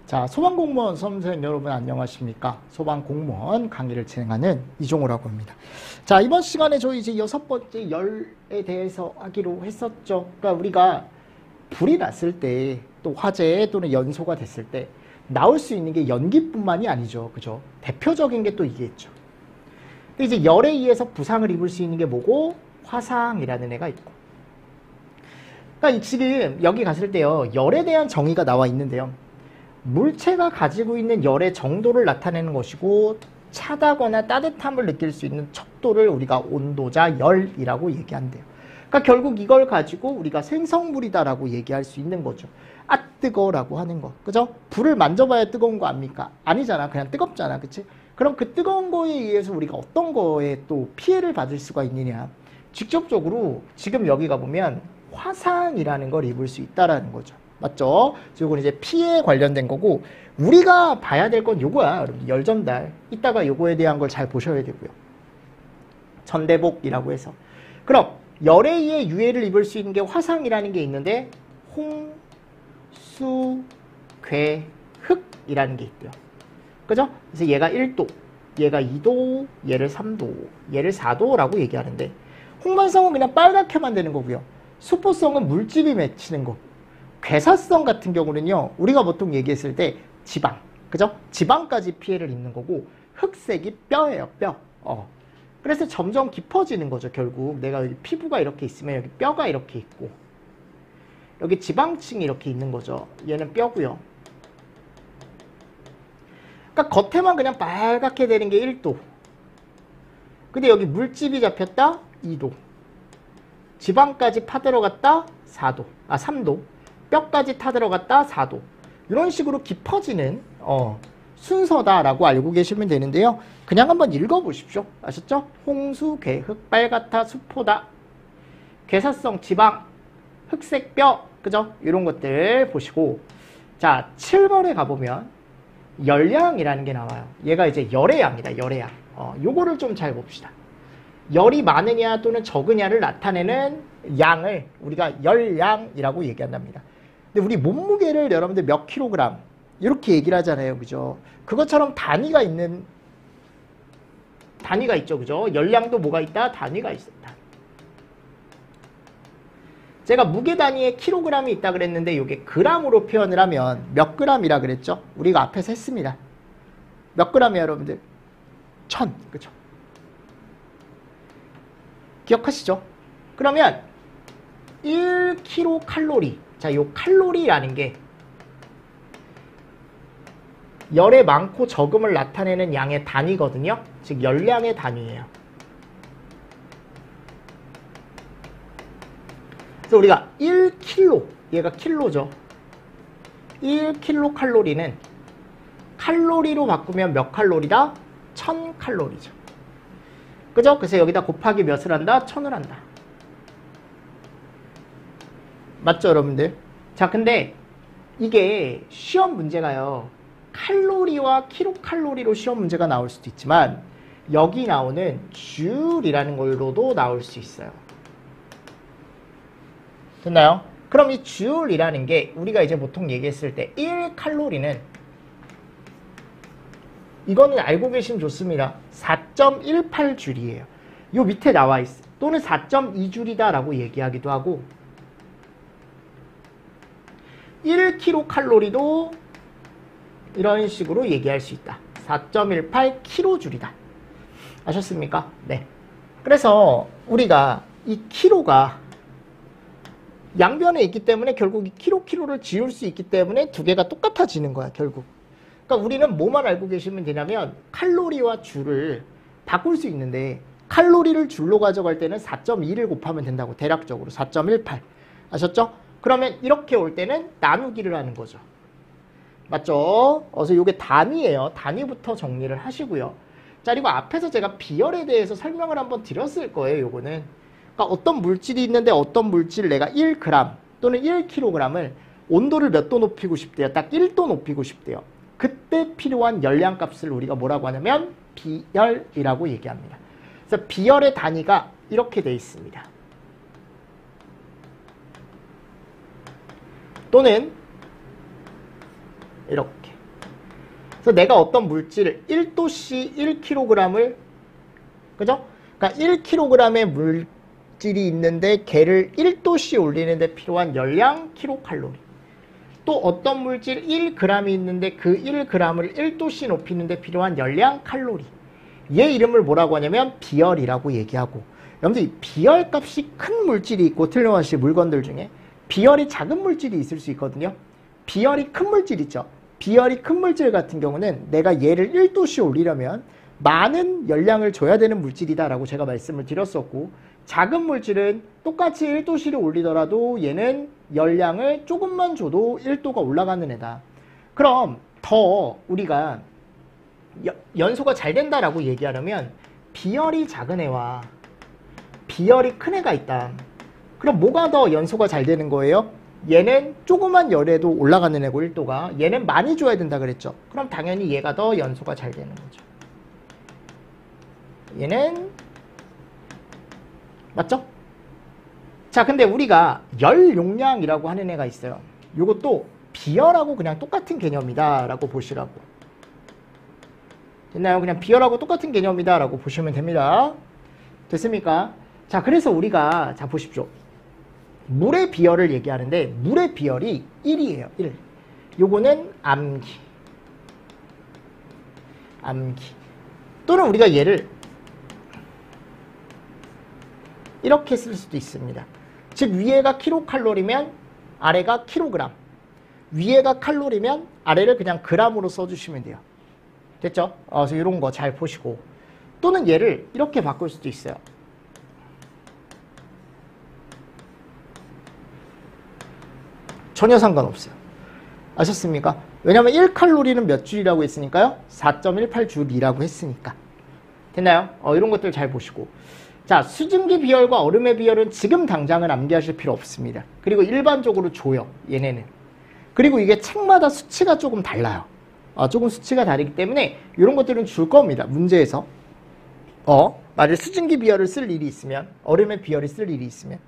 자, 소방공무원 수험생 여러분 안녕하십니까? 소방공무원 강의를 진행하는 이종호라고 합니다. 자, 이번 시간에 저희 이제 6번째 열에 대해서 하기로 했었죠. 그러니까 우리가 불이 났을 때, 또 화재 또는 연소가 됐을 때 나올 수 있는 게 연기뿐만이 아니죠. 그죠? 대표적인 게 또 이게 있죠. 근데 이제 열에 의해서 부상을 입을 수 있는 게 뭐고? 화상이라는 애가 있고. 그러니까 지금 여기 갔을 때요, 열에 대한 정의가 나와 있는데요. 물체가 가지고 있는 열의 정도를 나타내는 것이고, 차다거나 따뜻함을 느낄 수 있는 척도를 우리가 온도자 열이라고 얘기한대요. 그러니까 결국 이걸 가지고 우리가 생성물이다라고 얘기할 수 있는 거죠. 아, 뜨거라고 하는 거. 그죠? 불을 만져봐야 뜨거운 거 아닙니까? 아니잖아. 그냥 뜨겁잖아. 그치? 그럼 그 뜨거운 거에 의해서 우리가 어떤 거에 또 피해를 받을 수가 있느냐. 직접적으로 지금 여기 가보면 화상이라는 걸 입을 수 있다라는 거죠. 맞죠? 이건 이제 피해에 관련된 거고, 우리가 봐야 될 건 요거야. 여러분, 열 전달. 이따가 요거에 대한 걸 잘 보셔야 되고요. 전대복이라고 해서. 그럼 열에 의해 유해를 입을 수 있는 게 화상이라는 게 있는데, 홍, 수, 괴, 흑이라는 게 있대요. 그죠? 그래서 얘가 1도, 얘가 2도, 얘를 3도, 얘를 4도라고 얘기하는데, 홍반성은 그냥 빨갛게만 되는 거고요. 수포성은 물집이 맺히는 거. 괴사성 같은 경우는요, 우리가 보통 얘기했을 때 지방, 그죠? 지방까지 피해를 입는 거고, 흑색이 뼈예요, 뼈. 그래서 점점 깊어지는 거죠, 결국. 내가 여기 피부가 이렇게 있으면 여기 뼈가 이렇게 있고, 여기 지방층이 이렇게 있는 거죠. 얘는 뼈고요. 그러니까 겉에만 그냥 빨갛게 되는 게 1도. 근데 여기 물집이 잡혔다? 2도. 지방까지 파들어갔다? 4도. 3도. 뼈까지 타들어갔다 4도. 이런 식으로 깊어지는 순서다라고 알고 계시면 되는데요. 그냥 한번 읽어보십시오. 아셨죠? 홍수, 괴, 흑, 빨갛다, 수포다. 괴사성, 지방, 흑색 뼈, 그죠? 이런 것들 보시고, 자, 7번에 가보면 열량이라는 게 나와요. 얘가 이제 열의 양이다, 열의 양. 요거를 좀 잘 봅시다. 열이 많으냐 또는 적으냐를 나타내는 양을 우리가 열량이라고 얘기한답니다. 근데 우리 몸무게를 여러분들 몇 킬로그램 이렇게 얘기를 하잖아요. 그죠? 그것처럼 단위가 있죠. 그죠? 열량도 뭐가 있다? 단위가 있어. 제가 무게 단위에 킬로그램이 있다 그랬는데 이게 그램으로 표현을 하면 몇 그램이라 그랬죠? 우리가 앞에서 했습니다. 몇 그램이에요, 여러분들? 1000. 그죠? 기억하시죠? 그러면 1kcal. 자, 요 칼로리라는 게 열의 많고 적음을 나타내는 양의 단위거든요. 즉 열량의 단위예요. 그래서 우리가 1kg, 얘가 킬로죠. 1kcal는 칼로리로 바꾸면 몇 칼로리다? 1000칼로리죠. 그죠? 그래서 여기다 곱하기 몇을 한다? 1000을 한다. 맞죠, 여러분들? 자, 근데 이게 시험 문제가요, 칼로리와 킬로칼로리로 시험 문제가 나올 수도 있지만 여기 나오는 줄이라는 걸로도 나올 수 있어요. 됐나요? 그럼 이 줄이라는 게 우리가 이제 보통 얘기했을 때 1칼로리는, 이거는 알고 계시면 좋습니다. 4.18줄이에요. 요 밑에 나와 있어. 또는 4.2줄이다 라고 얘기하기도 하고, 1kcal도 이런 식으로 얘기할 수 있다. 4.18kJ이다. 아셨습니까? 네. 그래서 우리가 이 킬로가 양변에 있기 때문에 결국 이 킬로를 지울 수 있기 때문에 두 개가 똑같아지는 거야, 결국. 그러니까 우리는 뭐만 알고 계시면 되냐면 칼로리와 줄을 바꿀 수 있는데, 칼로리를 줄로 가져갈 때는 4.2를 곱하면 된다고, 대략적으로 4.18. 아셨죠? 그러면 이렇게 올 때는 나누기를 하는 거죠. 맞죠? 그래서 이게 단위예요. 단위부터 정리를 하시고요. 자, 그리고 앞에서 제가 비열에 대해서 설명을 한번 드렸을 거예요, 요거는. 그러니까 어떤 물질이 있는데 어떤 물질 내가 1g 또는 1kg을 온도를 몇 도 높이고 싶대요? 딱 1도 높이고 싶대요. 그때 필요한 열량 값을 우리가 뭐라고 하냐면 비열이라고 얘기합니다. 그래서 비열의 단위가 이렇게 돼 있습니다. 또는 이렇게 그래서 내가 어떤 물질 1도씨 1kg을 그죠? 그러니까 1kg의 물질이 있는데 걔를 1도씨 올리는데 필요한 열량 kcal. 또 어떤 물질 1g이 있는데 그 1g을 1도씨 높이는데 필요한 열량 칼로리. 얘 이름을 뭐라고 하냐면 비열이라고 얘기하고, 여러분들 이 비열 값이 큰 물질이 있고 틀림없이 물건들 중에 비열이 작은 물질이 있을 수 있거든요. 비열이 큰 물질 있죠. 비열이 큰 물질 같은 경우는 내가 얘를 1도씨 올리려면 많은 열량을 줘야 되는 물질이다라고 제가 말씀을 드렸었고, 작은 물질은 똑같이 1도씨를 올리더라도 얘는 열량을 조금만 줘도 1도가 올라가는 애다. 그럼 더 우리가 연소가 잘 된다라고 얘기하려면 비열이 작은 애와 비열이 큰 애가 있다. 그럼 뭐가 더 연소가 잘 되는 거예요? 얘는 조그만 열에도 올라가는 애고 1도가, 얘는 많이 줘야 된다 그랬죠. 그럼 당연히 얘가 더 연소가 잘 되는 거죠. 얘는 맞죠? 자, 근데 우리가 열 용량이라고 하는 애가 있어요. 이것도 비열하고 그냥 똑같은 개념이다 라고 보시라고. 됐나요? 그냥 비열하고 똑같은 개념이다 라고 보시면 됩니다. 됐습니까? 자, 그래서 우리가 자 보십시오. 물의 비열을 얘기하는데 물의 비열이 1이에요. 1. 요거는 암기. 또는 우리가 얘를 이렇게 쓸 수도 있습니다. 즉 위에가 킬로칼로리면 아래가 킬로그램, 위에가 칼로리면 아래를 그냥 그램으로 써주시면 돼요. 됐죠? 그래서 이런 거 잘 보시고, 또는 얘를 이렇게 바꿀 수도 있어요. 전혀 상관없어요. 아셨습니까? 왜냐면 1칼로리는 몇 줄이라고 했으니까요. 4.18줄이라고 했으니까. 됐나요? 이런 것들 잘 보시고. 자, 수증기 비열과 얼음의 비열은 지금 당장은 암기하실 필요 없습니다. 그리고 일반적으로 줘요, 얘네는. 그리고 이게 책마다 수치가 조금 달라요. 조금 수치가 다르기 때문에 이런 것들은 줄 겁니다, 문제에서. 만약 수증기 비열을 쓸 일이 있으면, 얼음의 비열을 쓸 일이 있으면.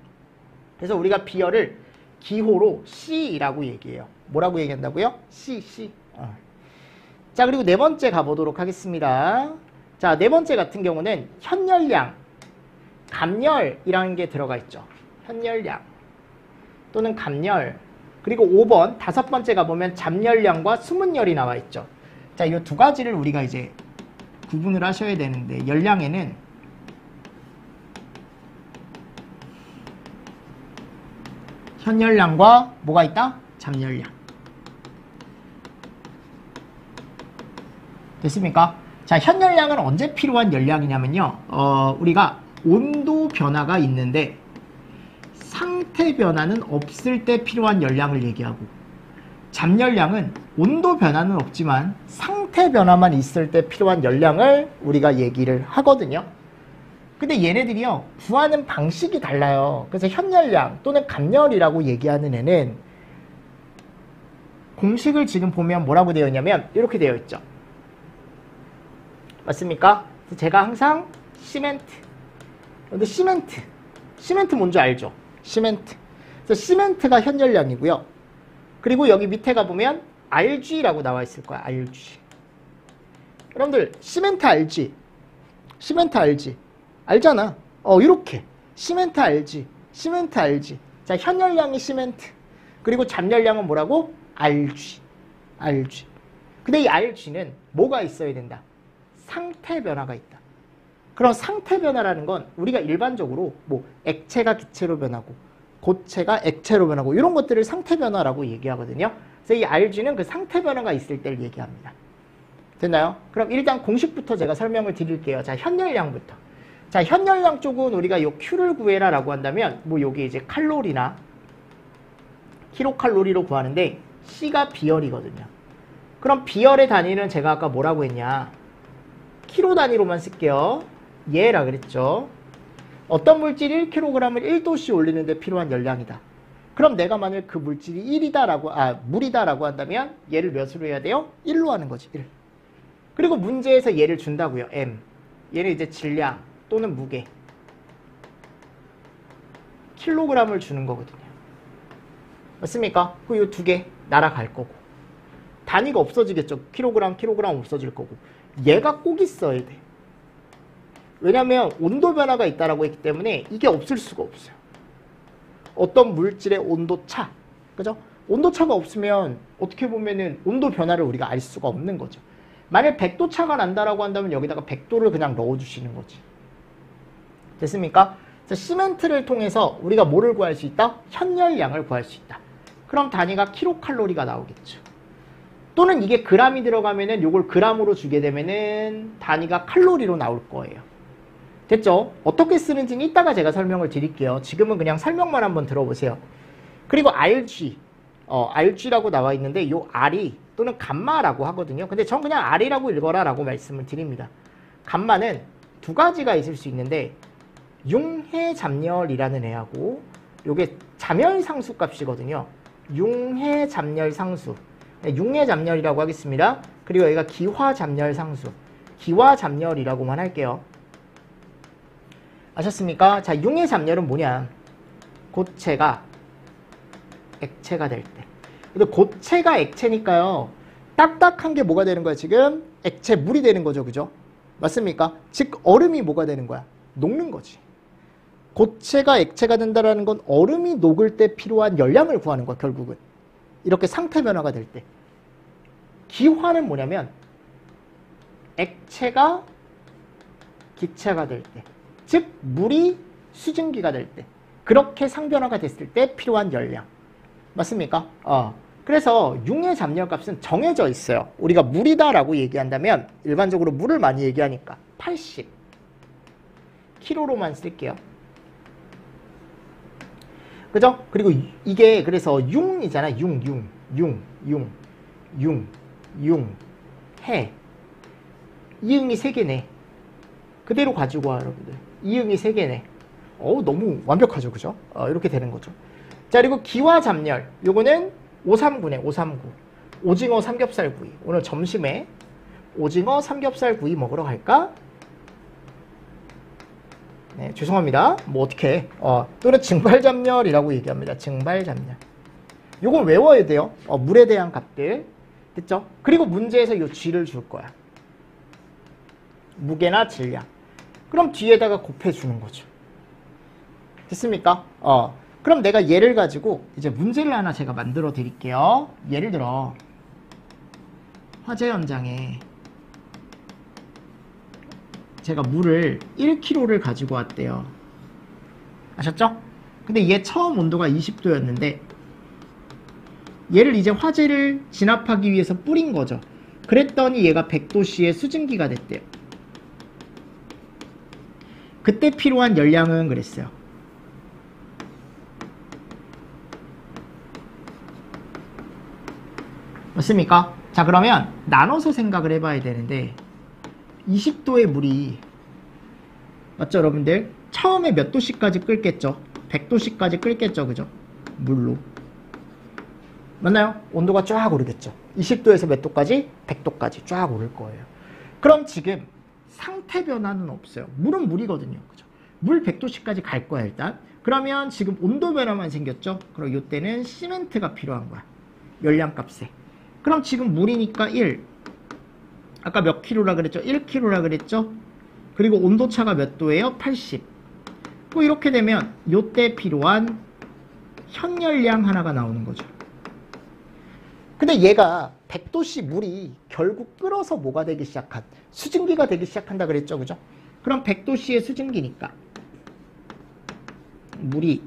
그래서 우리가 비열을 기호로 C라고 얘기해요. 뭐라고 얘기한다고요? C. 자, 그리고 네 번째 가보도록 하겠습니다. 자, 네 번째 같은 경우는 현열량, 감열이라는 게 들어가 있죠. 현열량 또는 감열. 그리고 5번 다섯 번째 가보면 잠열량과 수문열이 나와 있죠. 자, 이 두 가지를 우리가 이제 구분을 하셔야 되는데, 열량에는 현열량과 뭐가 있다? 잠열량. 됐습니까? 자, 현열량은 언제 필요한 열량이냐면요. 우리가 온도 변화가 있는데 상태 변화는 없을 때 필요한 열량을 얘기하고, 잠열량은 온도 변화는 없지만 상태 변화만 있을 때 필요한 열량을 우리가 얘기를 하거든요. 근데 얘네들이요, 구하는 방식이 달라요. 그래서 현열량 또는 감열이라고 얘기하는 애는 공식을 지금 보면 뭐라고 되어 있냐면 이렇게 되어 있죠. 맞습니까? 제가 항상 시멘트. 근데 시멘트 뭔지 알죠? 시멘트. 그래서 시멘트가 현열량이고요. 그리고 여기 밑에 가보면 RG라고 나와 있을 거야. RG. 여러분들 시멘트 알지? 시멘트 알지? 알잖아. 이렇게 시멘트 알지? 시멘트 알지? 자, 현열량이 시멘트. 그리고 잠열량은 뭐라고? RG. 근데 이 RG는 뭐가 있어야 된다? 상태 변화가 있다. 그럼 상태 변화라는 건 우리가 일반적으로 뭐 액체가 기체로 변하고 고체가 액체로 변하고 이런 것들을 상태 변화라고 얘기하거든요. 그래서 이 RG는 그 상태 변화가 있을 때를 얘기합니다. 됐나요? 그럼 일단 공식부터 제가 설명을 드릴게요. 자, 현열량부터. 자, 현열량 쪽은 우리가 요 Q를 구해라 라고 한다면 뭐 요게 이제 칼로리나 킬로칼로리로 구하는데 C가 비열이거든요. 그럼 비열의 단위는 제가 아까 뭐라고 했냐? 킬로 단위로만 쓸게요. 얘라 그랬죠. 어떤 물질이 1kg을 1도씨 올리는데 필요한 열량이다. 그럼 내가 만약 그 물질이 물이다라고 한다면 얘를 몇으로 해야 돼요? 1로 하는 거지. 1. 그리고 문제에서 얘를 준다고요. M. 얘는 이제 질량 또는 무게. 킬로그램을 주는 거거든요. 맞습니까? 그 요 두 개 날아갈 거고. 단위가 없어지겠죠. 킬로그램 없어질 거고. 얘가 꼭 있어야 돼. 왜냐면 온도 변화가 있다라고 했기 때문에 이게 없을 수가 없어요. 어떤 물질의 온도차, 그죠? 온도차가 없으면 어떻게 보면은 온도 변화를 우리가 알 수가 없는 거죠. 만약 100도 차가 난다라고 한다면 여기다가 100도를 그냥 넣어주시는 거지. 됐습니까? 자, 시멘트를 통해서 우리가 뭐를 구할 수 있다? 현열량을 구할 수 있다. 그럼 단위가 킬로칼로리가 나오겠죠. 또는 이게 그람이 들어가면은 요걸 그람으로 주게 되면은 단위가 칼로리로 나올 거예요. 됐죠? 어떻게 쓰는지는 이따가 제가 설명을 드릴게요. 지금은 그냥 설명만 한번 들어보세요. 그리고 RG, RG라고 나와 있는데 요 R이 또는 감마라고 하거든요. 근데 전 그냥 R이라고 읽어라 라고 말씀을 드립니다. 감마는 두 가지가 있을 수 있는데 융해잡열이라는 애하고 요게 잡열상수 값이거든요. 융해잡열상수, 융해잡열이라고 하겠습니다. 그리고 여기가 기화잡열상수, 기화잡열이라고만 할게요. 아셨습니까? 자, 융해잡열은 뭐냐? 고체가 액체가 될 때. 근데 고체가 액체니까요. 딱딱한 게 뭐가 되는 거야? 지금 액체 물이 되는 거죠. 그죠? 맞습니까? 즉 얼음이 뭐가 되는 거야? 녹는 거지. 고체가 액체가 된다라는 건 얼음이 녹을 때 필요한 열량을 구하는 거야. 결국은. 이렇게 상태 변화가 될 때. 기화는 뭐냐면 액체가 기체가 될 때. 즉 물이 수증기가 될 때. 그렇게 상변화가 됐을 때 필요한 열량. 맞습니까? 그래서 융해잡열 값은 정해져 있어요. 우리가 물이다라고 얘기한다면 일반적으로 물을 많이 얘기하니까 80 킬로로만 쓸게요. 그죠? 그리고 이게 그래서 융이잖아. 융, 해. 이응이 3개네. 그대로 가지고 와, 여러분들. 이응이 3개네. 너무 완벽하죠. 그죠? 이렇게 되는 거죠. 자, 그리고 기화잡열. 요거는 539네, 539. 오징어 삼겹살 구이. 오늘 점심에 오징어 삼겹살 구이 먹으러 갈까? 네, 죄송합니다. 뭐 어떻게 또는 증발잡열이라고 얘기합니다. 증발잡열. 요건 외워야 돼요. 물에 대한 값들. 됐죠? 그리고 문제에서 요 G를 줄 거야. 무게나 질량. 그럼 뒤에다가 곱해주는 거죠. 됐습니까? 그럼 내가 얘를 가지고 이제 문제를 하나 제가 만들어 드릴게요. 예를 들어 화재 현장에 제가 물을 1kg를 가지고 왔대요. 아셨죠? 근데 얘 처음 온도가 20도였는데 얘를 이제 화재를 진압하기 위해서 뿌린 거죠. 그랬더니 얘가 100도씨의 수증기가 됐대요. 그때 필요한 열량은 그랬어요. 맞습니까? 자, 그러면 나눠서 생각을 해봐야 되는데 20도의 물이 맞죠, 여러분들? 처음에 몇 도씨까지 끓겠죠? 100도씨까지 끓겠죠, 그죠? 물로. 맞나요? 온도가 쫙 오르겠죠. 20도에서 몇 도까지? 100도까지 쫙 오를 거예요. 그럼 지금 상태 변화는 없어요. 물은 물이거든요. 그죠? 물 100도씨까지 갈 거야, 일단. 그러면 지금 온도 변화만 생겼죠? 그럼 이때는 시멘트가 필요한 거야. 열량값에. 그럼 지금 물이니까 1. 아까 몇 킬로라 그랬죠? 1킬로라 그랬죠? 그리고 온도차가 몇 도예요? 80. 뭐 이렇게 되면 요때 필요한 현열량 하나가 나오는 거죠. 근데 얘가 100도씨 물이 결국 끓어서 뭐가 되기 시작한 수증기가 되기 시작한다 그랬죠, 그죠? 그럼 100도씨의 수증기니까 물이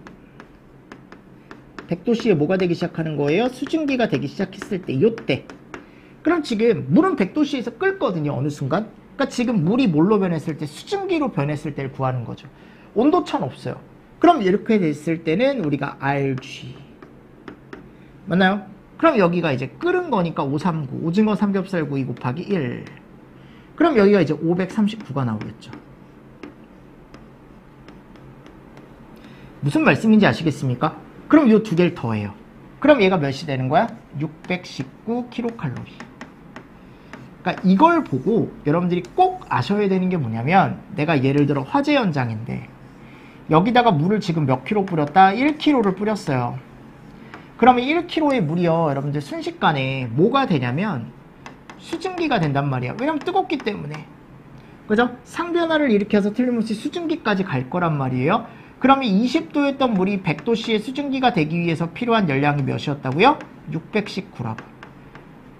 100도씨에 뭐가 되기 시작하는 거예요? 수증기가 되기 시작했을 때 요때. 그럼 지금 물은 100도씨에서 끓거든요, 어느 순간. 그러니까 지금 물이 뭘로 변했을 때? 수증기로 변했을 때를 구하는 거죠. 온도차는 없어요. 그럼 이렇게 됐을 때는 우리가 RG 맞나요? 그럼 여기가 이제 끓은 거니까 539 오징어 삼겹살 구이 곱하기 1. 그럼 여기가 이제 539가 나오겠죠. 무슨 말씀인지 아시겠습니까? 그럼 이 두 개를 더해요. 그럼 얘가 몇이 되는 거야? 619kcal. 그러니까 이걸 보고 여러분들이 꼭 아셔야 되는 게 뭐냐면 내가 예를 들어 화재 현장인데 여기다가 물을 지금 몇 킬로 뿌렸다? 1킬로를 뿌렸어요. 그러면 1kg의 물이요, 여러분들 순식간에 뭐가 되냐면 수증기가 된단 말이야. 왜냐면 뜨겁기 때문에. 그죠? 상변화를 일으켜서 틀림없이 수증기까지 갈 거란 말이에요. 그러면 20도였던 물이 100도씨의 수증기가 되기 위해서 필요한 열량이 몇이었다고요? 619라고.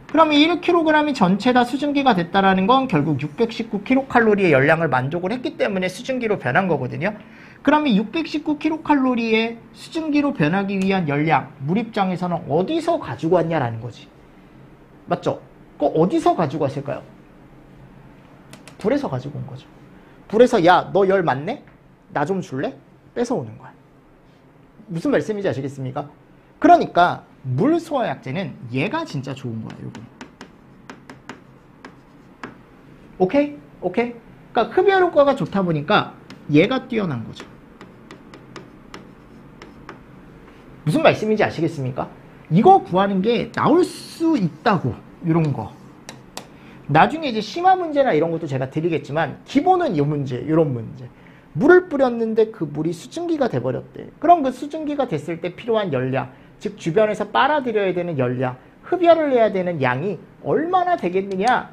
그러면 1kg이 전체 다 수증기가 됐다라는 건 결국 619kcal의 열량을 만족을 했기 때문에 수증기로 변한 거거든요. 그러면 619kcal의 수증기로 변하기 위한 열량, 물 입장에서는 어디서 가지고 왔냐라는 거지. 맞죠? 그거 어디서 가지고 왔을까요? 불에서 가지고 온 거죠. 불에서 야, 너 열 많네? 나 좀 줄래? 뺏어오는 거야. 무슨 말씀인지 아시겠습니까? 그러니까 물 소화약제는 얘가 진짜 좋은 거야. 요거. 오케이? 오케이? 그러니까 흡열 효과가 좋다 보니까 얘가 뛰어난 거죠. 무슨 말씀인지 아시겠습니까? 이거 구하는 게 나올 수 있다고. 이런 거. 나중에 이제 심화 문제나 이런 것도 제가 드리겠지만 기본은 이 문제, 이런 문제. 물을 뿌렸는데 그 물이 수증기가 돼버렸대. 그럼 그 수증기가 됐을 때 필요한 열량, 즉 주변에서 빨아들여야 되는 열량, 흡열을 해야 되는 양이 얼마나 되겠느냐?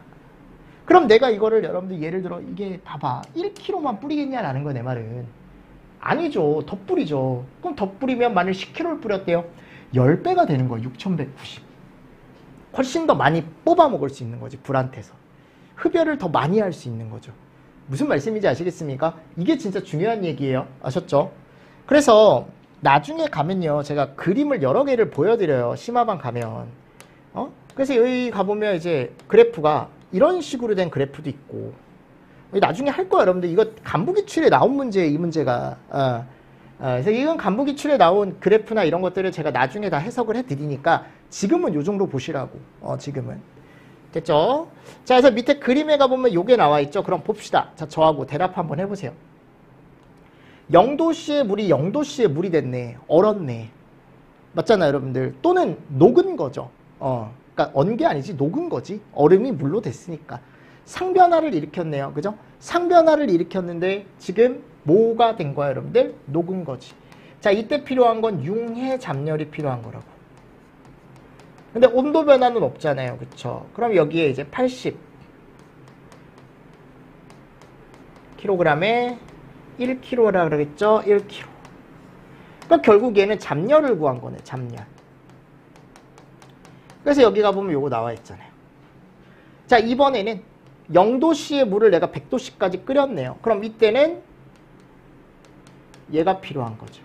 그럼 내가 이거를 여러분들 예를 들어 이게 봐봐 1kg만 뿌리겠냐라는 거야 내 말은. 아니죠. 더 뿌리죠. 그럼 더 뿌리면 만일 10kg를 뿌렸대요. 10배가 되는 거야. 6190. 훨씬 더 많이 뽑아 먹을 수 있는 거지. 불한테서. 흡열을 더 많이 할 수 있는 거죠. 무슨 말씀인지 아시겠습니까? 이게 진짜 중요한 얘기예요. 아셨죠? 그래서 나중에 가면요. 제가 그림을 여러 개를 보여드려요. 심화반 가면. 그래서 여기 가보면 이제 그래프가 이런 식으로 된 그래프도 있고 나중에 할 거예요. 여러분들 이거 간부기출에 나온 문제예요. 이 문제가. 그래서 이건 간부기출에 나온 그래프나 이런 것들을 제가 나중에 다 해석을 해드리니까 지금은 요 정도 보시라고. 지금은. 됐죠? 자, 그래서 밑에 그림에 가보면 요게 나와 있죠? 그럼 봅시다. 자, 저하고 대답 한번 해보세요. 0도씨의 물이 0도씨의 물이 됐네. 얼었네. 맞잖아요, 여러분들. 또는 녹은 거죠. 그러니까 언 게 아니지, 녹은 거지. 얼음이 물로 됐으니까. 상변화를 일으켰네요. 그죠? 상변화를 일으켰는데 지금 뭐가 된 거야, 여러분들? 녹은 거지. 자, 이때 필요한 건 융해 잡열이 필요한 거라고. 근데 온도 변화는 없잖아요. 그쵸? 그럼 여기에 이제 80 kg에 1kg라 그러겠죠? 1kg. 그러니까 결국 얘는 잡열을 구한 거네. 잡열. 그래서 여기 가보면 요거 나와 있잖아요. 자, 이번에는 0도씨의 물을 내가 100도씨까지 끓였네요. 그럼 이때는 얘가 필요한 거죠.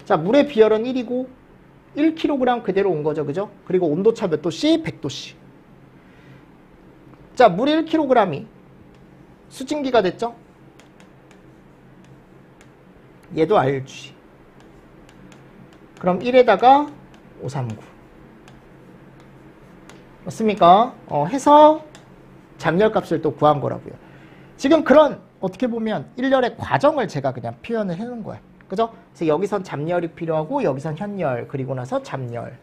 자, 물의 비열은 1이고 1kg 그대로 온 거죠. 그죠? 그리고 온도차 몇 도씨? 100도씨. 자, 물이 1kg이 수증기가 됐죠? 얘도 RG. 그럼 1에다가 539. 맞습니까? 해서 잡열값을 또 구한 거라고요. 지금 그런 어떻게 보면 일련의 과정을 제가 그냥 표현을 해놓은 거예요. 그죠? 그래서 여기선 잡열이 필요하고 여기선 현열, 그리고 나서 잡열.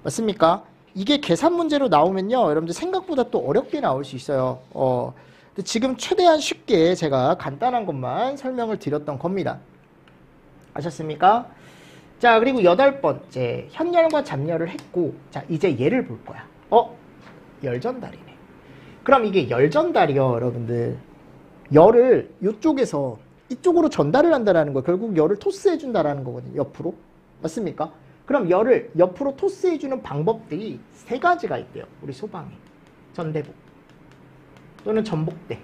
맞습니까? 이게 계산 문제로 나오면요. 여러분들 생각보다 또 어렵게 나올 수 있어요. 근데 지금 최대한 쉽게 제가 간단한 것만 설명을 드렸던 겁니다. 아셨습니까? 자, 그리고 8번째. 현열과 잡열을 했고, 자, 이제 얘를 볼 거야. 열전달이네. 그럼 이게 열전달이요, 여러분들. 열을 이쪽에서 이쪽으로 전달을 한다는 거, 결국 열을 토스해준다는 거거든요. 옆으로. 맞습니까? 그럼 열을 옆으로 토스해주는 방법들이 3가지가 있대요. 우리 소방에. 전대복 또는 전복대.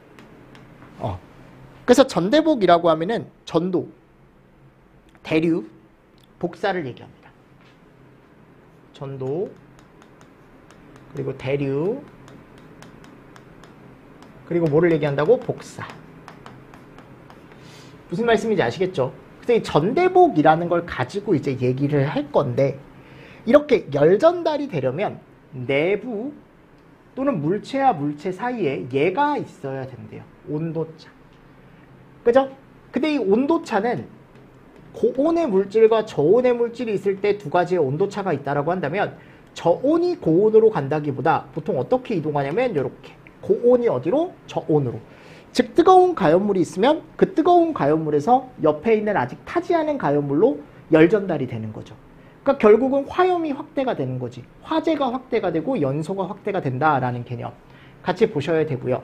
그래서 전대복이라고 하면은 전도, 대류, 복사를 얘기합니다. 전도, 그리고 대류, 그리고 뭐를 얘기한다고? 복사. 무슨 말씀인지 아시겠죠? 그래서 이 전대복이라는 걸 가지고 이제 얘기를 할 건데, 이렇게 열전달이 되려면 내부 또는 물체와 물체 사이에 얘가 있어야 된대요. 온도차. 그죠? 근데 이 온도차는 고온의 물질과 저온의 물질이 있을 때 2가지의 온도차가 있다라고 한다면, 저온이 고온으로 간다기보다 보통 어떻게 이동하냐면 이렇게 고온이 어디로? 저온으로. 즉 뜨거운 가연물이 있으면 그 뜨거운 가연물에서 옆에 있는 아직 타지 않은 가연물로 열 전달이 되는 거죠. 그러니까 결국은 화염이 확대가 되는 거지. 화재가 확대가 되고 연소가 확대가 된다라는 개념 같이 보셔야 되고요.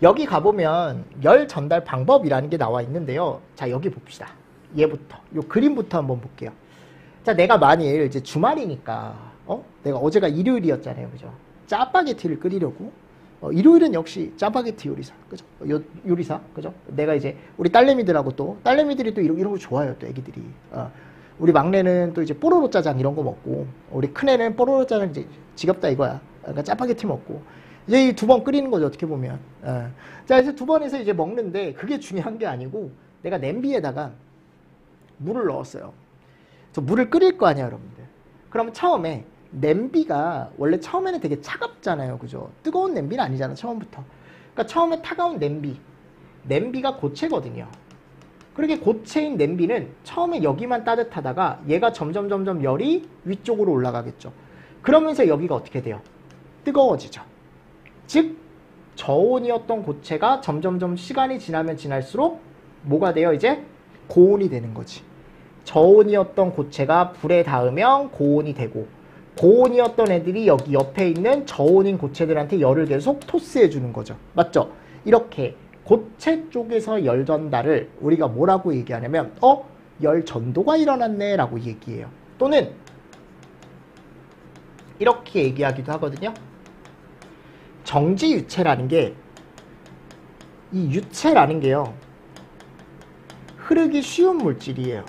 여기 가보면 열 전달 방법이라는 게 나와 있는데요. 자, 여기 봅시다. 얘부터, 요 그림부터 한번 볼게요. 자, 내가 만일 이제 주말이니까, 내가 어제가 일요일이었잖아요. 그죠? 짜파게티를 끓이려고. 일요일은 역시 짜파게티 요리사. 그죠? 요리사. 그죠? 내가 이제 우리 딸내미들하고 또, 딸내미들이 또 이런 거 좋아해요. 또 애기들이. 우리 막내는 또 이제 뽀로로 짜장 이런 거 먹고, 우리 큰애는 뽀로로 짜장 이제 지겹다 이거야. 그러니까 짜파게티 먹고. 이제 두 번 끓이는 거죠, 어떻게 보면. 자, 이제 두 번에서 이제 먹는데, 그게 중요한 게 아니고, 내가 냄비에다가 물을 넣었어요. 그래서 물을 끓일 거 아니야, 여러분들. 그러면 처음에, 냄비가, 원래 처음에는 되게 차갑잖아요, 그죠? 뜨거운 냄비는 아니잖아, 처음부터. 그러니까 처음에 차가운 냄비가 고체거든요. 그렇게 고체인 냄비는 처음에 여기만 따뜻하다가, 얘가 점점 열이 위쪽으로 올라가겠죠. 그러면서 여기가 어떻게 돼요? 뜨거워지죠. 즉 저온이었던 고체가 점점 시간이 지나면 지날수록 뭐가 돼요? 이제 고온이 되는 거지. 저온이었던 고체가 불에 닿으면 고온이 되고, 고온이었던 애들이 여기 옆에 있는 저온인 고체들한테 열을 계속 토스해 주는 거죠. 맞죠? 이렇게 고체 쪽에서 열 전달을 우리가 뭐라고 얘기하냐면 열 전도가 일어났네 라고 얘기해요. 또는 이렇게 얘기하기도 하거든요. 정지 유체라는 게, 이 유체라는 게요, 흐르기 쉬운 물질이에요.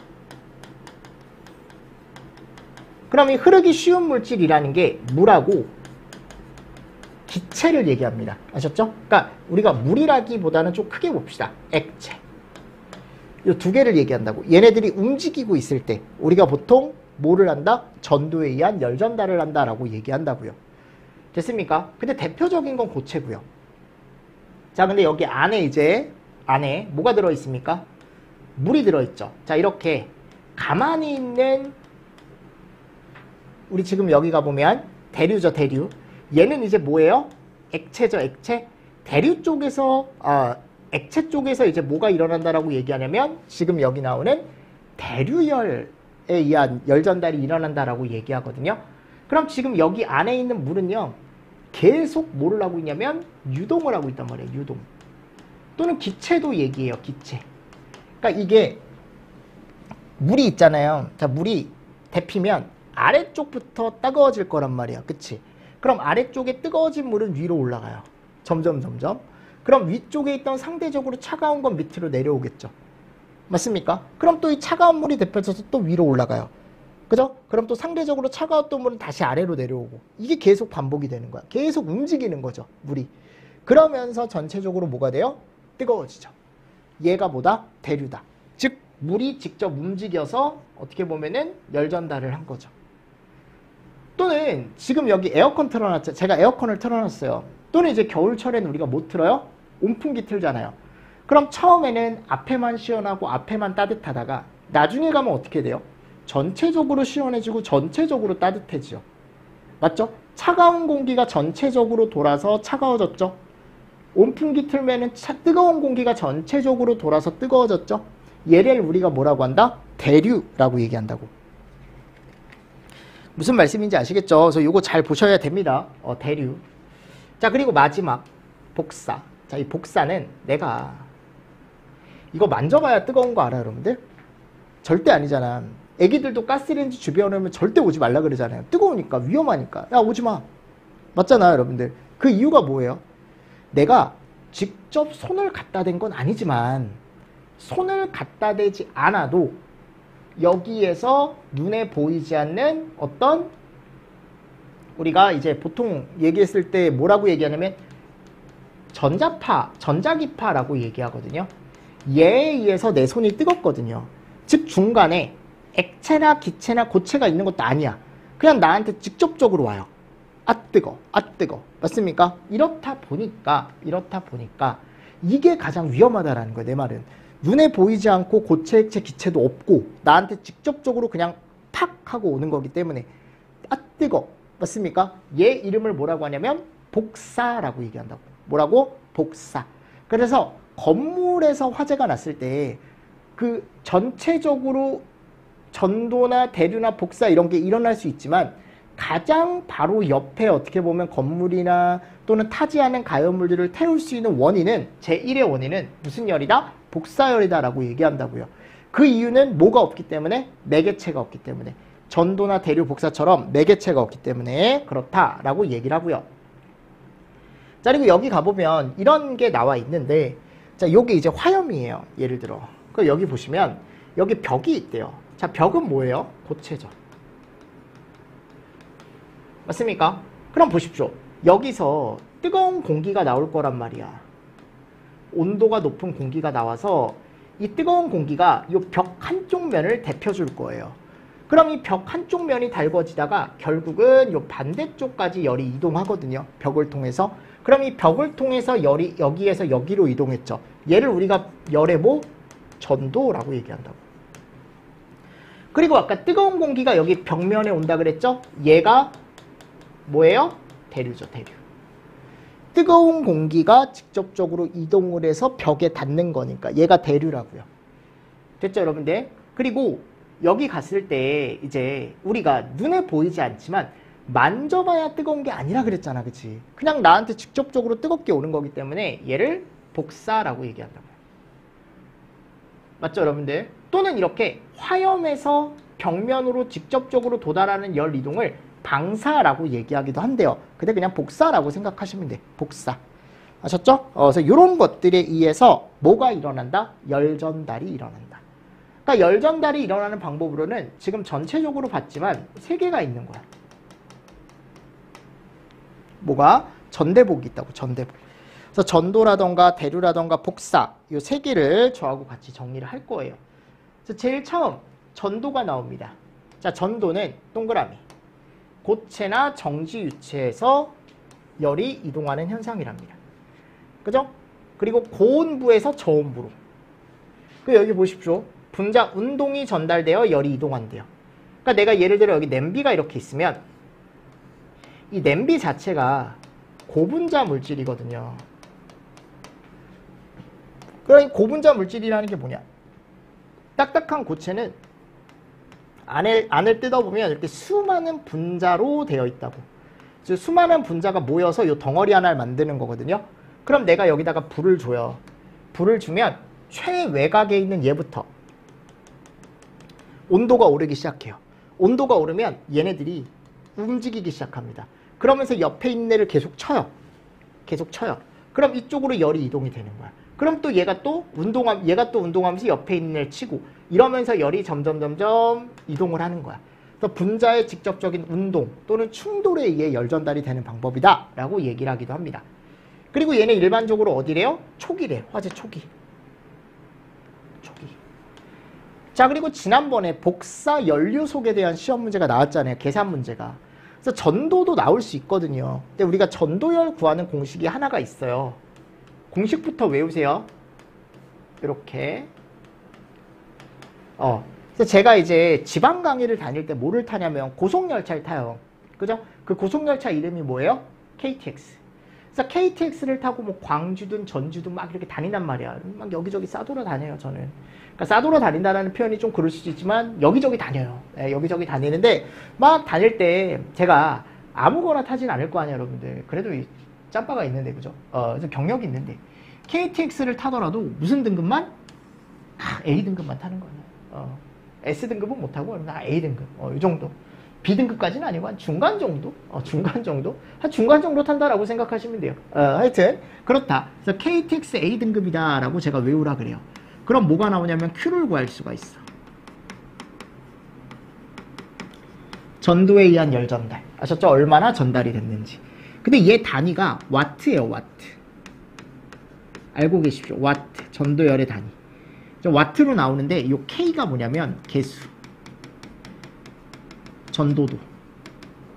그럼 이 흐르기 쉬운 물질이라는 게 물하고 기체를 얘기합니다. 아셨죠? 그러니까 우리가 물이라기보다는 좀 크게 봅시다. 액체. 이 두 개를 얘기한다고. 얘네들이 움직이고 있을 때 우리가 보통 뭐를 한다? 전도에 의한 열 전달을 한다라고 얘기한다고요. 됐습니까? 근데 대표적인 건 고체고요. 자, 근데 여기 안에 뭐가 들어있습니까? 물이 들어있죠. 자, 이렇게 가만히 있는, 우리 지금 여기 가보면 대류죠, 대류. 얘는 이제 뭐예요? 액체죠, 액체. 대류 쪽에서, 액체 쪽에서 이제 뭐가 일어난다라고 얘기하냐면, 지금 여기 나오는 대류열에 의한 열 전달이 일어난다라고 얘기하거든요. 그럼 지금 여기 안에 있는 물은요, 계속 뭐를 하고 있냐면 유동을 하고 있단 말이에요. 유동. 또는 기체도 얘기해요. 기체. 그러니까 이게 물이 있잖아요. 자, 물이 데피면 아래쪽부터 따가워질 거란 말이야. 그치? 그럼 아래쪽에 뜨거워진 물은 위로 올라가요. 점점. 그럼 위쪽에 있던 상대적으로 차가운 건 밑으로 내려오겠죠. 맞습니까? 그럼 또 이 차가운 물이 데펴져서 또 위로 올라가요. 그죠? 그럼 또 상대적으로 차가웠던 물은 다시 아래로 내려오고, 이게 계속 반복이 되는 거야. 계속 움직이는 거죠, 물이. 그러면서 전체적으로 뭐가 돼요? 뜨거워지죠. 얘가 뭐다? 대류다. 즉 물이 직접 움직여서 어떻게 보면은 열 전달을 한 거죠. 또는 지금 여기 에어컨 틀어놨죠. 제가 에어컨을 틀어놨어요. 또는 이제 겨울철에는 우리가 뭐 틀어요? 온풍기 틀잖아요. 그럼 처음에는 앞에만 시원하고 앞에만 따뜻하다가 나중에 가면 어떻게 돼요? 전체적으로 시원해지고 전체적으로 따뜻해지죠. 맞죠? 차가운 공기가 전체적으로 돌아서 차가워졌죠. 온풍기 틀면은 뜨거운 공기가 전체적으로 돌아서 뜨거워졌죠. 얘를 우리가 뭐라고 한다? 대류라고 얘기한다고. 무슨 말씀인지 아시겠죠? 그래서 이거 잘 보셔야 됩니다. 대류. 자, 그리고 마지막 복사. 자, 이 복사는 내가 이거 만져봐야 뜨거운 거 알아요, 여러분들? 절대 아니잖아. 애기들도 가스레인지 주변에 오면 절대 오지 말라 그러잖아요. 뜨거우니까, 위험하니까. 야, 오지 마. 맞잖아요, 여러분들. 그 이유가 뭐예요? 내가 직접 손을 갖다 댄 건 아니지만, 손을 갖다 대지 않아도 여기에서 눈에 보이지 않는 어떤, 우리가 이제 보통 얘기했을 때 뭐라고 얘기하냐면 전자기파라고 얘기하거든요. 얘에 의해서 내 손이 뜨겁거든요. 즉 중간에 액체나 기체나 고체가 있는 것도 아니야. 그냥 나한테 직접적으로 와요. 아 뜨거. 맞습니까? 이렇다 보니까 이게 가장 위험하다라는 거예요. 내 말은. 눈에 보이지 않고 고체, 액체, 기체도 없고 나한테 직접적으로 그냥 팍 하고 오는 거기 때문에 아 뜨거. 맞습니까? 얘 이름을 뭐라고 하냐면 복사라고 얘기한다고. 뭐라고? 복사. 그래서 건물에서 화재가 났을 때 그 전체적으로 전도나 대류나 복사 이런 게 일어날 수 있지만 가장 바로 옆에 어떻게 보면 건물이나 또는 타지 않은 가열물들을 태울 수 있는 원인은 제1의 원인은 무슨 열이다? 복사열이다 라고 얘기한다고요. 그 이유는 뭐가 없기 때문에? 매개체가 없기 때문에. 전도나 대류 복사처럼 매개체가 없기 때문에 그렇다라고 얘기를 하고요. 자, 그리고 여기 가보면 이런 게 나와 있는데, 자, 요게 이제 화염이에요. 예를 들어. 그 여기 보시면 여기 벽이 있대요. 자, 벽은 뭐예요? 고체죠. 맞습니까? 그럼 보십시오. 여기서 뜨거운 공기가 나올 거란 말이야. 온도가 높은 공기가 나와서 이 뜨거운 공기가 이 벽 한쪽 면을 데펴줄 거예요. 그럼 이 벽 한쪽 면이 달궈지다가 결국은 이 반대쪽까지 열이 이동하거든요. 벽을 통해서. 그럼 이 벽을 통해서 열이 여기에서 여기로 이동했죠. 얘를 우리가 열의 뭐? 전도라고 얘기한다고. 그리고 아까 뜨거운 공기가 여기 벽면에 온다 그랬죠? 얘가 뭐예요? 대류죠, 대류. 뜨거운 공기가 직접적으로 이동을 해서 벽에 닿는 거니까 얘가 대류라고요. 됐죠, 여러분들? 그리고 여기 갔을 때 이제 우리가 눈에 보이지 않지만 만져봐야 뜨거운 게 아니라 그랬잖아, 그치? 그냥 나한테 직접적으로 뜨겁게 오는 거기 때문에 얘를 복사라고 얘기한다고요. 맞죠, 여러분들? 또는 이렇게 화염에서 벽면으로 직접적으로 도달하는 열 이동을 방사라고 얘기하기도 한대요. 근데 그냥 복사라고 생각하시면 돼. 복사. 아셨죠? 그래서 이런 것들에 의해서 뭐가 일어난다? 열 전달이 일어난다. 그러니까 열 전달이 일어나는 방법으로는 지금 전체적으로 봤지만 세 개가 있는 거야. 뭐가? 전대복이 있다고. 전대복. 그래서 전도라던가 대류라던가 복사 이 세 개를 저하고 같이 정리를 할 거예요. 그래서 제일 처음 전도가 나옵니다. 자, 전도는 동그라미. 고체나 정지 유체에서 열이 이동하는 현상이랍니다. 그죠? 그리고 고온부에서 저온부로. 그 여기 보십시오. 분자 운동이 전달되어 열이 이동한대요. 그러니까 내가 예를 들어 여기 냄비가 이렇게 있으면 이 냄비 자체가 고분자 물질이거든요. 그러니까 고분자 물질이라는 게 뭐냐? 딱딱한 고체는 안을 뜯어보면 이렇게 수많은 분자로 되어 있다고. 즉 수많은 분자가 모여서 이 덩어리 하나를 만드는 거거든요. 그럼 내가 여기다가 불을 줘요. 불을 주면 최외곽에 있는 얘부터 온도가 오르기 시작해요. 온도가 오르면 얘네들이 움직이기 시작합니다. 그러면서 옆에 있는 애를 계속 쳐요. 계속 쳐요. 그럼 이쪽으로 열이 이동이 되는 거야. 그럼 또 얘가 또 운동하면서 옆에 있는 애를 치고 이러면서 열이 점점 이동을 하는 거야. 그래서 분자의 직접적인 운동 또는 충돌에 의해 열 전달이 되는 방법이다 라고 얘기를 하기도 합니다. 그리고 얘는 일반적으로 어디래요? 초기래. 화재 초기. 자, 그리고 지난번에 복사 연료속에 대한 시험 문제가 나왔잖아요. 계산 문제가. 그래서 전도도 나올 수 있거든요. 근데 우리가 전도열 구하는 공식이 하나가 있어요. 공식부터 외우세요. 이렇게. 그래서 제가 이제 지방 강의를 다닐 때 뭐를 타냐면 고속열차를 타요. 그죠? 그 고속열차 이름이 뭐예요? KTX. 그래서 KTX를 타고 뭐 광주든 전주든 막 이렇게 다닌단 말이야. 막 여기저기 싸돌아 다녀요, 저는. 그러니까 싸돌아 다닌다는 표현이 좀 그럴 수도 있지만 여기저기 다녀요. 네, 여기저기 다니는데 막 다닐 때 제가 아무거나 타진 않을 거 아니에요, 여러분들. 그래도 이 짬바가 있는데, 그죠? 그래서 경력이 있는데 KTX를 타더라도 무슨 등급만? A등급만 타는 거예요. S등급은 못하고 나 A등급. 이 정도. B등급까지는 아니고 한 중간 정도? 중간 정도? 한 중간 정도 탄다라고 생각하시면 돼요. 하여튼 그렇다. 그래서 KTX A등급이다 라고 제가 외우라 그래요. 그럼 뭐가 나오냐면 Q를 구할 수가 있어. 전도에 의한 열 전달. 아셨죠? 얼마나 전달이 됐는지. 근데 얘 단위가 와트예요, 와트. 알고 계십시오. 와트. 전도열의 단위. 와트로 나오는데 이 K가 뭐냐면 개수. 전도도.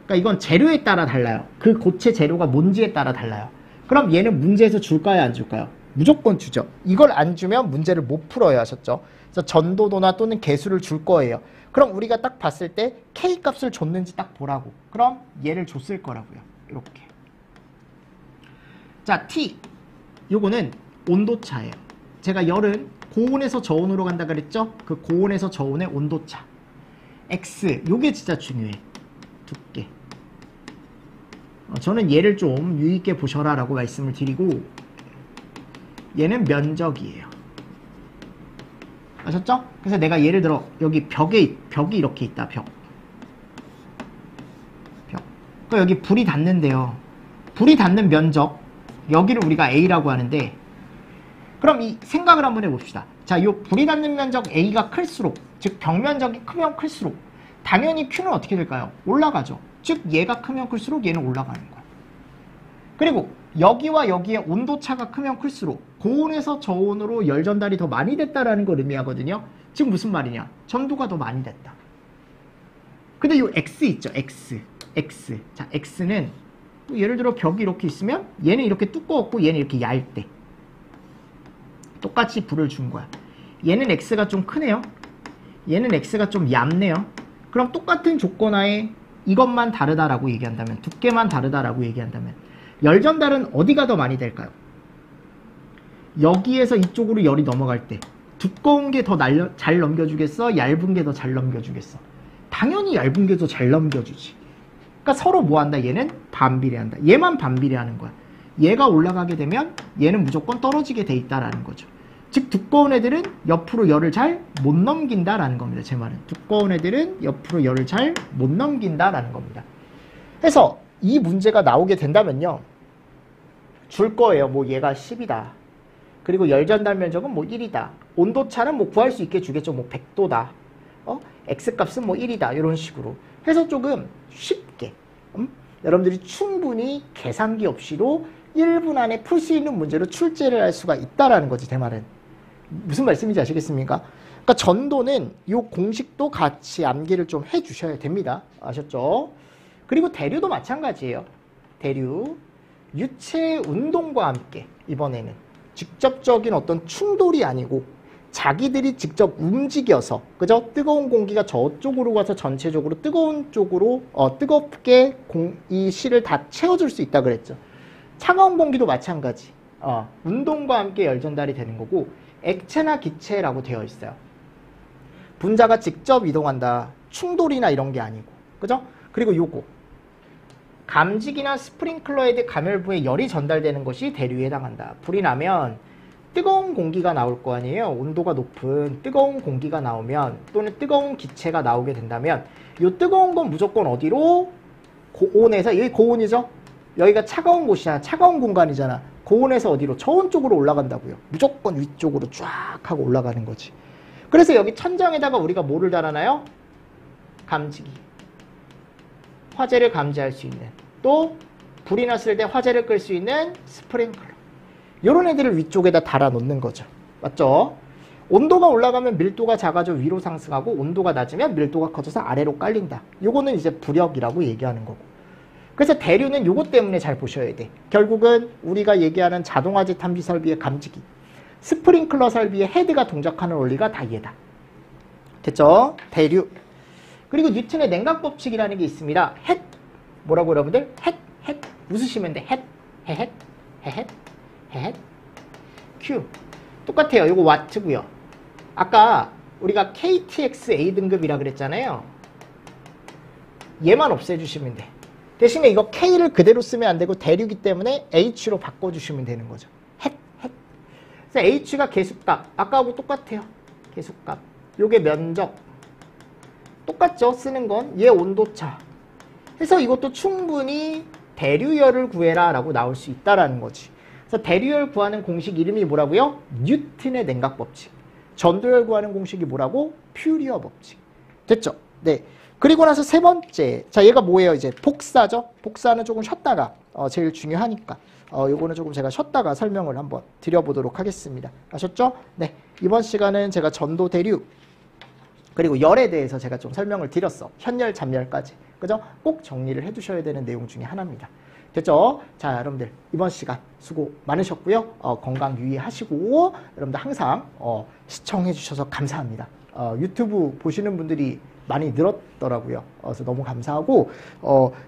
그러니까 이건 재료에 따라 달라요. 그 고체 재료가 뭔지에 따라 달라요. 그럼 얘는 문제에서 줄까요, 안 줄까요? 무조건 주죠. 이걸 안 주면 문제를 못 풀어요, 하셨죠? 그래서 전도도나 또는 개수를 줄 거예요. 그럼 우리가 딱 봤을 때 K 값을 줬는지 딱 보라고. 그럼 얘를 줬을 거라고요. 이렇게. 자, T. 요거는 온도차예요. 제가 열은 고온에서 저온으로 간다 그랬죠? 그 고온에서 저온의 온도차. X. 요게 진짜 중요해. 두께. 저는 얘를 좀 유의있게 보셔라 라고 말씀을 드리고, 얘는 면적이에요. 아셨죠? 그래서 내가 예를 들어 여기 벽이 이렇게 있다. 벽. 그러니까 여기 불이 닿는데요. 불이 닿는 면적, 여기를 우리가 A라고 하는데, 그럼 이 생각을 한번 해봅시다. 자, 요 불이 닿는 면적 A가 클수록, 즉 벽면적이 크면 클수록 당연히 Q는 어떻게 될까요? 올라가죠. 즉 얘가 크면 클수록 얘는 올라가는 거야. 그리고 여기와 여기의 온도차가 크면 클수록 고온에서 저온으로 열 전달이 더 많이 됐다라는 걸 의미하거든요. 지금 무슨 말이냐? 전도가 더 많이 됐다. 근데 이 X 있죠? X. 자, X는 예를 들어 벽이 이렇게 있으면 얘는 이렇게 두꺼웠고 얘는 이렇게 얇대. 똑같이 불을 준 거야. 얘는 X가 좀 크네요. 얘는 X가 좀 얇네요. 그럼 똑같은 조건 하에 이것만 다르다라고 얘기한다면, 두께만 다르다라고 얘기한다면 열 전달은 어디가 더 많이 될까요? 여기에서 이쪽으로 열이 넘어갈 때 두꺼운 게 더 잘 넘겨주겠어? 얇은 게 더 잘 넘겨주겠어? 당연히 얇은 게 더 잘 넘겨주지. 그러니까 서로 뭐 한다? 얘는 반비례한다. 얘만 반비례하는 거야. 얘가 올라가게 되면 얘는 무조건 떨어지게 돼 있다라는 거죠. 즉 두꺼운 애들은 옆으로 열을 잘 못 넘긴다라는 겁니다. 제 말은. 두꺼운 애들은 옆으로 열을 잘 못 넘긴다라는 겁니다. 그래서 이 문제가 나오게 된다면요. 줄 거예요. 뭐 얘가 10이다. 그리고 열 전달 면적은 뭐 1이다. 온도차는 뭐 구할 수 있게 주겠죠. 뭐 100도다. X값은 뭐 1이다. 이런 식으로. 해서 조금 쉽게 여러분들이 충분히 계산기 없이도 1분 안에 풀 수 있는 문제로 출제를 할 수가 있다라는 거지. 제 말은. 무슨 말씀인지 아시겠습니까? 그러니까 전도는 이 공식도 같이 암기를 좀 해주셔야 됩니다. 아셨죠? 그리고 대류도 마찬가지예요. 대류. 유체의 운동과 함께 이번에는 직접적인 어떤 충돌이 아니고 자기들이 직접 움직여서, 그죠? 뜨거운 공기가 저쪽으로 가서 전체적으로 뜨거운 쪽으로 뜨겁게 이 실을 다 채워줄 수 있다 그랬죠. 차가운 공기도 마찬가지. 운동과 함께 열 전달이 되는 거고, 액체나 기체라고 되어 있어요. 분자가 직접 이동한다. 충돌이나 이런 게 아니고, 그죠? 그리고 요거 감지기나 스프링클러헤드 가멸부에 열이 전달되는 것이 대류에 해당한다. 불이 나면 뜨거운 공기가 나올 거 아니에요. 온도가 높은 뜨거운 공기가 나오면, 또는 뜨거운 기체가 나오게 된다면, 이 뜨거운 건 무조건 어디로? 고온에서, 여기 고온이죠? 여기가 차가운 곳이야. 차가운 공간이잖아. 고온에서 어디로? 저온 쪽으로 올라간다고요. 무조건 위쪽으로 쫙 하고 올라가는 거지. 그래서 여기 천장에다가 우리가 뭐를 달아놔요? 감지기. 화재를 감지할 수 있는, 또 불이 났을 때 화재를 끌 수 있는 스프링클러. 이런 애들을 위쪽에다 달아 놓는 거죠. 맞죠? 온도가 올라가면 밀도가 작아져 위로 상승하고, 온도가 낮으면 밀도가 커져서 아래로 깔린다. 요거는 이제 부력이라고 얘기하는 거고. 그래서 대류는 요것 때문에 잘 보셔야 돼. 결국은 우리가 얘기하는 자동화재 탐지 설비의 감지기, 스프링클러 설비의 헤드가 동작하는 원리가 다 얘다. 됐죠? 대류. 그리고 뉴턴의 냉각 법칙이라는 게 있습니다. 헷. 뭐라고 여러분들? 헷. 웃으시면 돼. 헷. Q. 똑같아요. 요거 와트고요. 아까 우리가 KTX A 등급이라 그랬잖아요. 얘만 없애주시면 돼. 대신에 이거 K를 그대로 쓰면 안 되고 대류기 때문에 H로 바꿔주시면 되는 거죠. 헷. 그래서 H가 계수값. 아까하고 똑같아요. 계수값. 요게 면적. 똑같죠? 쓰는 건. 얘 온도차. 해서 이것도 충분히 대류열을 구해라 라고 나올 수 있다라는 거지. 그래서 대류열 구하는 공식 이름이 뭐라고요? 뉴턴의 냉각 법칙. 전도열 구하는 공식이 뭐라고? 퓨리어 법칙. 됐죠? 네. 그리고 나서 세 번째. 자, 얘가 뭐예요? 이제 복사죠? 복사는 조금 쉬었다가 제일 중요하니까 요거는 조금 제가 쉬었다가 설명을 한번 드려보도록 하겠습니다. 아셨죠? 네. 이번 시간은 제가 전도 대류 그리고 열에 대해서 제가 좀 설명을 드렸어. 현열, 잠열까지. 그죠? 꼭 정리를 해두셔야 되는 내용 중에 하나입니다. 됐죠? 자, 여러분들 이번 시간 수고 많으셨고요. 건강 유의하시고 여러분들 항상 시청해 주셔서 감사합니다. 유튜브 보시는 분들이 많이 늘었더라고요. 그래서 너무 감사하고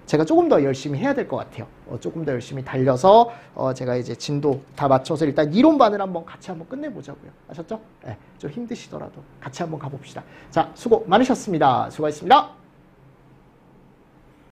제가 조금 더 열심히 해야 될 것 같아요. 조금 더 열심히 달려서 제가 이제 진도 다 맞춰서 일단 이론반을 한번 같이 한번 끝내보자고요. 아셨죠? 네, 좀 힘드시더라도 같이 한번 가봅시다. 자, 수고 많으셨습니다. 수고하셨습니다.